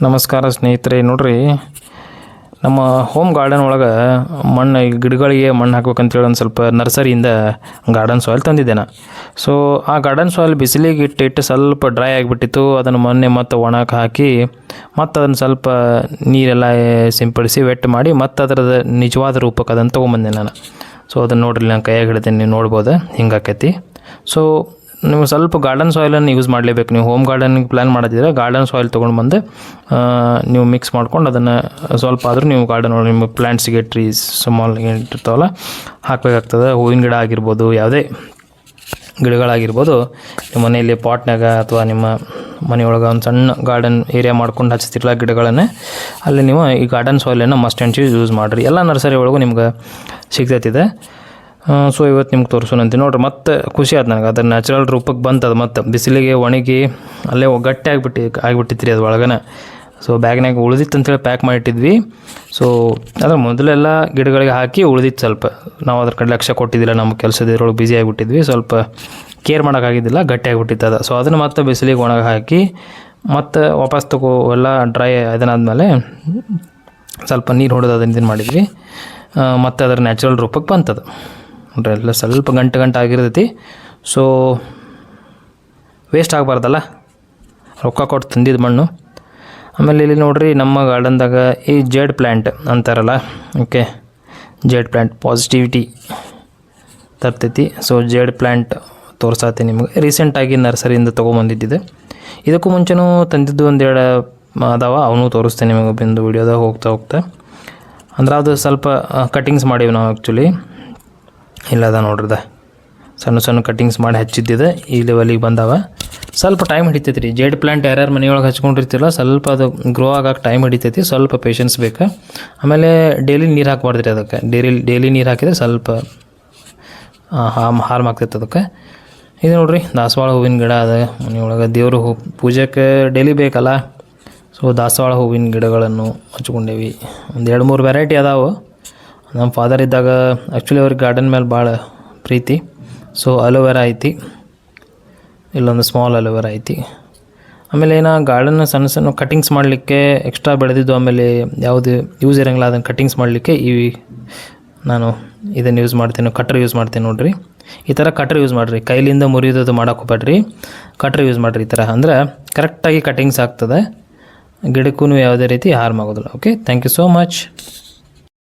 ನಮಸ್ಕಾರ ಸ್ನೇಹಿತರೆ. ನೋಡ್ರಿ, ನಮ್ಮ ಹೋಮ್ ಗಾರ್ಡನ್ ಒಳಗೆ ಮಣ್ಣು ಗಿಡಗಳಿಗೆ ಮಣ್ಣು ಹಾಕ್ಬೇಕಂತೇಳಿ ಒಂದು ಸ್ವಲ್ಪ ನರ್ಸರಿಯಿಂದ ಗಾರ್ಡನ್ ಸಾಯಿಲ್ ತಂದಿದ್ದೆ ನಾನು. ಸೊ ಆ ಗಾರ್ಡನ್ ಸಾಯಿಲ್ ಬಿಸಿಲಿಗೆ ಇಟ್ಟು ಸ್ವಲ್ಪ ಡ್ರೈ ಆಗಿಬಿಟ್ಟಿತ್ತು. ಅದನ್ನು ಮೊನ್ನೆ ಮತ್ತೆ ಒಣಕ್ಕೆ ಹಾಕಿ ಮತ್ತು ಅದನ್ನು ಸ್ವಲ್ಪ ನೀರೆಲ್ಲ ಸಿಂಪಡಿಸಿ ವೆಟ್ ಮಾಡಿ ಮತ್ತು ಅದರದ್ದು ನಿಜವಾದ ರೂಪಕ್ಕೆ ಅದನ್ನು ತೊಗೊಂಬಂದೆ ನಾನು. ಸೊ ಅದನ್ನು ನೋಡ್ರಿ, ನಾನು ಕೈಯಾಗಿ ಹಿಡಿತೀನಿ, ನೀವು ನೋಡ್ಬೋದು ಹಿಂಗೆ ಆಕೈತಿ. ಸೊ ನೀವು ಸ್ವಲ್ಪ ಗಾರ್ಡನ್ ಸಾಯಿಲನ್ನು ಯೂಸ್ ಮಾಡಲೇಬೇಕು. ನೀವು ಹೋಮ್ ಗಾರ್ಡನಿಗೆ ಪ್ಲ್ಯಾನ್ ಮಾಡಿದ್ರೆ ಗಾರ್ಡನ್ ಸಾಯಿಲ್ ತೊಗೊಂಡು ಬಂದು ನೀವು ಮಿಕ್ಸ್ ಮಾಡ್ಕೊಂಡು ಅದನ್ನು ಸ್ವಲ್ಪ ಆದರೂ ನೀವು ಗಾರ್ಡನ್ ಒಳಗೆ ನಿಮ್ಮ ಪ್ಲ್ಯಾಂಟ್ಸಿಗೆ ಟ್ರೀಸ್ ಸ್ಮಾಲ್ ಇರ್ತಾವಲ್ಲ ಹಾಕಬೇಕಾಗ್ತದೆ. ಹೂವಿನ ಗಿಡ ಆಗಿರ್ಬೋದು, ಯಾವುದೇ ಗಿಡಗಳಾಗಿರ್ಬೋದು, ನಿಮ್ಮ ಮನೆಯಲ್ಲಿ ಪಾಟ್ನಾಗ ಅಥವಾ ನಿಮ್ಮ ಮನೆಯೊಳಗೆ ಒಂದು ಸಣ್ಣ ಗಾರ್ಡನ್ ಏರಿಯಾ ಮಾಡ್ಕೊಂಡು ಹಚ್ತಿರಲ್ಲ ಗಿಡಗಳನ್ನು, ಅಲ್ಲಿ ನೀವು ಈ ಗಾರ್ಡನ್ ಸಾಯಿಲನ್ನು ಮಸ್ಟ್ ಆ್ಯಂಡ್ ಶೂಸ್ ಯೂಸ್ ಮಾಡಿರಿ. ಎಲ್ಲ ನರ್ಸರಿ ಒಳಗೂ ನಿಮ್ಗೆ ಸಿಗ್ತೈತಿದೆ. ಸೊ ಇವತ್ತು ನಿಮ್ಗೆ ತೋರಿಸೋಣಂತೆ. ನೋಡ್ರಿ, ಮತ್ತೆ ಖುಷಿ ಆಯ್ತು ನನಗೆ. ಅದ್ರ ನ್ಯಾಚುರಲ್ ರೂಪಕ್ಕೆ ಬಂತದು. ಮತ್ತು ಬಿಸಿಲಿಗೆ ಒಣಗಿ ಅಲ್ಲೇ ಗಟ್ಟಿ ಆಗಿಬಿಟ್ಟಿತ್ತು ರೀ ಅದು ಒಳಗನೆ. ಸೊ ಬ್ಯಾಗ್ನಾಗ ಉಳಿದಿತ್ತು ಅಂತೇಳಿ ಪ್ಯಾಕ್ ಮಾಡಿಟ್ಟಿದ್ವಿ. ಸೊ ಅದ್ರ ಮೊದಲೆಲ್ಲ ಗಿಡಗಳಿಗೆ ಹಾಕಿ ಉಳಿದಿತ್ತು ಸ್ವಲ್ಪ. ನಾವು ಅದ್ರ ಕಡೆ ಲಕ್ಷ್ಯ ಕೊಟ್ಟಿದ್ದಿಲ್ಲ, ನಮ್ಮ ಕೆಲಸದೊಳಗೆ ಬ್ಯುಸಿ ಆಗಿಬಿಟ್ಟಿದ್ವಿ, ಸ್ವಲ್ಪ ಕೇರ್ ಮಾಡೋಕ್ಕಾಗಿದ್ದಿಲ್ಲ, ಗಟ್ಟಿ ಆಗಿಬಿಟ್ಟಿತ್ತು ಅದು. ಸೊ ಅದನ್ನು ಮತ್ತೆ ಬಿಸಿಲಿಗೆ ಒಣಗಿ ಹಾಕಿ ಮತ್ತು ವಾಪಸ್ ಎಲ್ಲ ಡ್ರೈ ಅದನ್ನಾದ್ಮೇಲೆ ಸ್ವಲ್ಪ ನೀರು ಹೊಡೆದು ಅದನ್ನು ಇದನ್ನು ಮಾಡಿದ್ವಿ. ಮತ್ತು ಅದರ ನ್ಯಾಚುರಲ್ ರೂಪಕ್ಕೆ ಬಂತದು. ನೋಡ್ರಿ, ಎಲ್ಲ ಸ್ವಲ್ಪ ಗಂಟೆ ಆಗಿರ್ತೈತಿ. ಸೊ ವೇಸ್ಟ್ ಆಗಬಾರ್ದಲ್ಲ, ರೊಕ್ಕ ಕೊಟ್ಟು ತಂದಿದ್ದು ಮಣ್ಣು. ಆಮೇಲೆ ಇಲ್ಲಿ ನೋಡ್ರಿ, ನಮ್ಮ ಗಾರ್ಡನ್ದಾಗ ಈ ಜೇಡ್ ಪ್ಲ್ಯಾಂಟ್ ಅಂತಾರಲ್ಲ, ಓಕೆ, ಜೇಡ್ ಪ್ಲ್ಯಾಂಟ್ ಪಾಸಿಟಿವಿಟಿ ತರ್ತೈತಿ. ಸೊ ಜೇಡ್ ಪ್ಲ್ಯಾಂಟ್ ತೋರ್ಸಾತಿ ನಿಮಗೆ. ರೀಸೆಂಟಾಗಿ ನರ್ಸರಿಯಿಂದ ತೊಗೊಂಬಂದಿದ್ದಿದೆ. ಇದಕ್ಕೂ ಮುಂಚೆನೂ ತಂದಿದ್ದು ಒಂದೆರಡು ಅದಾವ, ಅವನು ತೋರಿಸ್ತೇನೆ ನಿಮಗೆ ಬಂದು ವೀಡಿಯೋದಾಗ ಹೋಗ್ತಾ ಅಂದ್ರೆ ಅದು ಸ್ವಲ್ಪ ಕಟಿಂಗ್ಸ್ ಮಾಡೀವಿ ನಾವು ಆ್ಯಕ್ಚುಲಿ. ಇಲ್ಲದ ನೋಡ್ರದ ಸಣ್ಣ ಕಟ್ಟಿಂಗ್ಸ್ ಮಾಡಿ ಹಚ್ಚಿದ್ದಿದೆ. ಈ ಲೆವೆಲಿಗೆ ಬಂದಾವ. ಸ್ವಲ್ಪ ಟೈಮ್ ಹಿಡಿತೈತಿ ರೀ. ಜೇಡ್ ಪ್ಲ್ಯಾಂಟ್ ಯಾರ್ಯಾರು ಮನೆಯೊಳಗೆ ಹಚ್ಕೊಂಡಿರ್ತಿಲ್ಲ, ಸ್ವಲ್ಪ ಅದು ಗ್ರೋ ಆಗಕ್ಕೆ ಟೈಮ್ ಹಿಡಿತೈತಿ, ಸ್ವಲ್ಪ ಪೇಷನ್ಸ್ ಬೇಕು. ಆಮೇಲೆ ಡೈಲಿ ನೀರು ಹಾಕ್ಬಾರ್ದು ರೀ ಅದಕ್ಕೆ. ಡೈಲಿ ನೀರು ಹಾಕಿದರೆ ಸ್ವಲ್ಪ ಹಾರ್ಮ್ ಆಗ್ತೈತೆ ಅದಕ್ಕೆ. ಇದು ನೋಡ್ರಿ, ದಾಸವಾಳ ಹೂವಿನ ಗಿಡ ಅದ ಮನೆಯೊಳಗೆ. ದೇವ್ರ ಪೂಜೆಗೆ ಡೈಲಿ ಬೇಕಲ್ಲ. ಸೊ ದಾಸವಾಳ ಹೂವಿನ ಗಿಡಗಳನ್ನು ಹಚ್ಕೊಂಡೇವಿ. ಒಂದು 2-3 ವೆರೈಟಿ ಅದಾವೆ. ನಮ್ಮ ಫಾದರ್ ಇದ್ದಾಗ ಆ್ಯಕ್ಚುಲಿ ಅವ್ರಿಗೆ ಗಾರ್ಡನ್ ಮೇಲೆ ಭಾಳ ಪ್ರೀತಿ. ಸೊ ಅಲೋವೆರಾ ಐತಿ, ಇಲ್ಲೊಂದು ಸ್ಮಾಲ್ ಅಲೋವೆರಾ ಐತಿ. ಆಮೇಲೆ ಗಾರ್ಡನ್ನ ಸಣ್ಣ ಕಟ್ಟಿಂಗ್ಸ್ ಮಾಡಲಿಕ್ಕೆ ಎಕ್ಸ್ಟ್ರಾ ಬೆಳೆದಿದ್ದು, ಆಮೇಲೆ ಯಾವುದು ಯೂಸ್ ಇರೋಂಗಿಲ್ಲ ಅದನ್ನು ಕಟ್ಟಿಂಗ್ಸ್ ಮಾಡಲಿಕ್ಕೆ ನಾನು ಇದನ್ನು ಯೂಸ್ ಮಾಡ್ತೀನಿ. ಕಟ್ರ್ ಯೂಸ್ ಮಾಡ್ತೀನಿ ನೋಡಿರಿ. ಈ ಥರ ಕಟ್ರ್ ಯೂಸ್ ಮಾಡಿರಿ. ಕೈಲಿಂದ ಮುರಿಯೋದು ಮಾಡೋಕೆ ಹೋಗ್ಬೇಡ್ರಿ, ಕಟ್ರ್ ಯೂಸ್ ಮಾಡಿರಿ. ಈ ಥರ ಅಂದ್ರೆ ಕರೆಕ್ಟಾಗಿ ಕಟ್ಟಿಂಗ್ಸ್ ಆಗ್ತದೆ, ಗಿಡಕ್ಕೂ ಯಾವುದೇ ರೀತಿ ಹಾರ್ಮ್ ಆಗೋದಿಲ್ಲ. Okay, thank you so much.